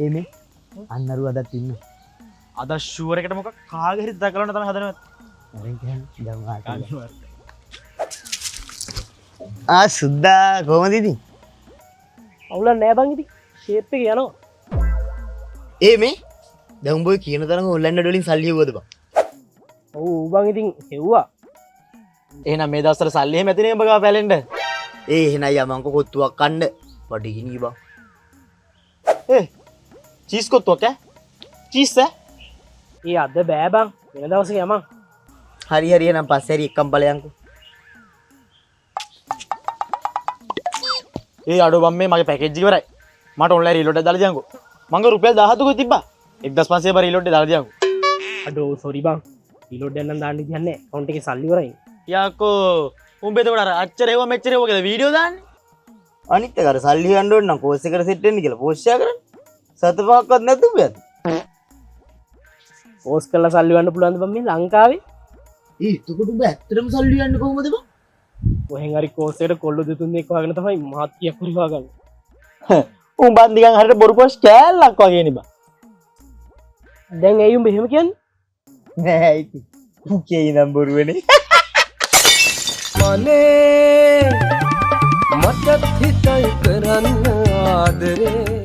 එමේ අන්නරු අදත් ඉන්න. අද ෂුවර් එකට මොකක් කාගේ හරි දකලන්න තමයි හදනවා. මරෙන් කියන්නේ ගම්මාට. සුද්දා කොහමද ඉතින්? අවුලක් නෑ බං ඉතින්. ෂේප් එක යනවා. මේ දැන් උඹ කියන තරම් ඔන්ලයින් වලින් සල්ලි හෙව්වද බං? ඔව් බං ඉතින් හෙව්වා. එහෙනම් මේ දවස්වල සල්ලි එහෙම ඇතිනේ උඹ ගාව පැලෙන්න. එහෙනම් යමන්කෝ කොත්තුවක් කන්න. පඩිගිනි බං. චීස් කොත්තුවක් ඈ? චීස් ඈ? අද බෑ බං. වෙන දවසක යමන්. හරි හරි එහෙනම් පස්සේ හරි එක්කම් බලයන්කෝ. අඩෝ බම් මේ මගේ පැකේජ් එක ඉවරයි. මට ඔන්ලයින් රීලෝඩ් එක දාලා දියන්කෝ. මංග රුපියල් 17කුයි තිබ්බා. 1500 බර රීලෝඩ් එක දාලා දියන්කෝ. අඩෝ සෝරි බං. රීලෝඩ් එක නම් දාන්න දෙන්නේ නැහැ. account එකේ සල්ලි ඉවරයි. යාකෝ උඹ එතකොට අර අච්චර ඒවා මෙච්චර ඒවා කියලා වීඩියෝ දාන්නේ. අනිත් එක අර සල්ලි ගන්න ඕන නම් කෝස් එකට සෙට් වෙන්න කියලා පෝස්ට් එක කරන්න. සත පහක්වත් නැද්ද උඹ? පෝස්ට් කරලා සල්ලි ගන්න පුළුවන්ද බං මේ ලංකාවේ? එතකොට උඹ ඇත්තටම සල්ලි ගන්න කොහොමද බං? කොහෙන් හරි කෝස් එකට කොල්ල දෙතුන් දෙනෙක් වහගෙන තමයි මහත්තියක් පුරිවා ගන්න. උඹත් නිකන් හරියට බොරු පොස් කෑල්ලක් වගේ නේ බං. දැන් ඇයි උඹ එහෙම කියන්නේ? නෑ ඉතින්. කේ නම් බොරුවනේ. මනේ මට හිතයි කරන්න ආදරේ